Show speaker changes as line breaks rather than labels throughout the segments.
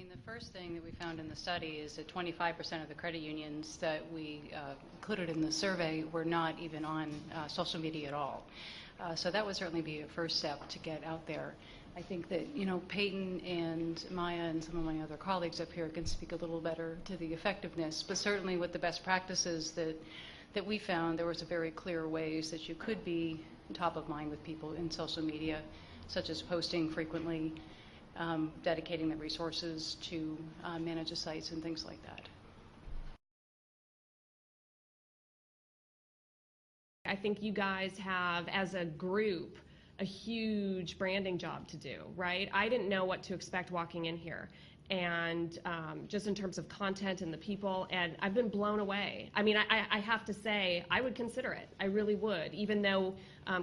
mean, the first thing that we found in the study is that 25% of the credit unions that we included in the survey were not even on social media at all. So that would certainly be a first step to get out there. I think that, you know, Peyton and Maya and some of my other colleagues up here can speak a little better to the effectiveness, but certainly with the best practices that we found, there was a very clear ways that you could be top of mind with people in social media, such as posting frequently, dedicating the resources to manage the sites and things like that.
I think you guys have, as a group, a huge branding job to do, right? I didn't know what to expect walking in here, and just in terms of content and the people, and I've been blown away. I mean, I have to say, I would consider it. I really would, even though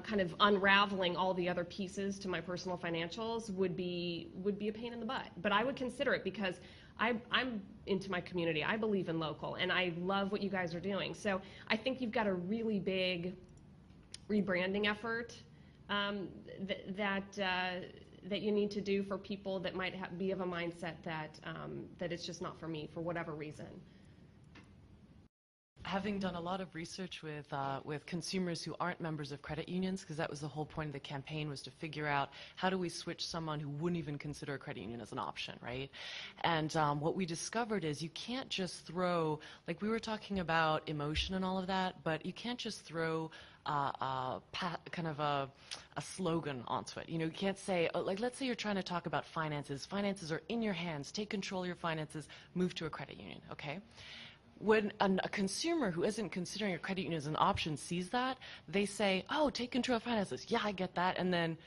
kind of unraveling all the other pieces to my personal financials would be a pain in the butt. But I would consider it because I'm into my community. I believe in local, and I love what you guys are doing. So I think you've got a really big rebranding effort that you need to do for people that might be of a mindset that it's just not for me for whatever reason.
Having done a lot of research with consumers who aren't members of credit unions, because that was the whole point of the campaign, was to figure out how do we switch someone who wouldn't even consider a credit union as an option, right? And what we discovered is you can't just throw, like we were talking about emotion and all of that, but you can't just throw kind of a slogan onto it. You know, you can't say, like, let's say you're trying to talk about finances. Finances are in your hands. Take control of your finances. Move to a credit union, okay? When a consumer who isn't considering a credit union as an option sees that, they say, oh, take control of finances. Yeah, I get that. And then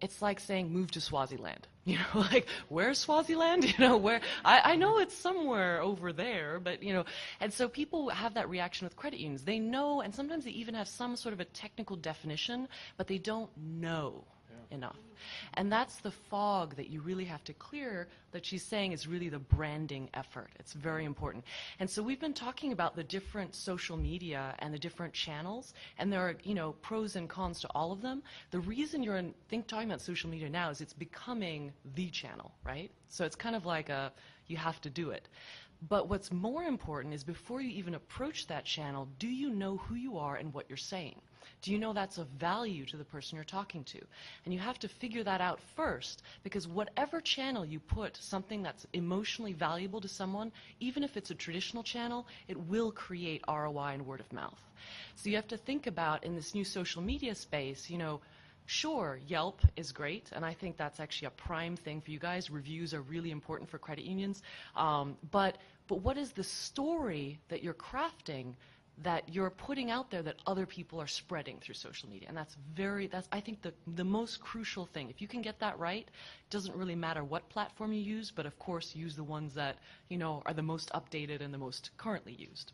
it's like saying move to Swaziland. You know, like, where's Swaziland? You know, where? I know it's somewhere over there, but, you know, and so people have that reaction with credit unions. They know, and sometimes they even have some sort of a technical definition, but they don't know enough. And that's the fog that you really have to clear, that she's saying is really the branding effort. It's very important. And so we've been talking about the different social media and the different channels, and there are, you know, pros and cons to all of them. The reason you're talking about social media now is it's becoming the channel, right? So it's kind of like you have to do it. But what's more important is before you even approach that channel, do you know who you are and what you're saying? Do you know that's of value to the person you're talking to? And you have to figure that out first, because whatever channel you put something that's emotionally valuable to someone, even if it's a traditional channel, it will create ROI and word of mouth. So you have to think about, in this new social media space, you know, sure, Yelp is great, and I think that's actually a prime thing for you guys. Reviews are really important for credit unions. But what is the story that you're crafting that you're putting out there that other people are spreading through social media? And that's I think the most crucial thing. If you can get that right, it doesn't really matter what platform you use, but of course use the ones that, you know, are the most updated and the most currently used.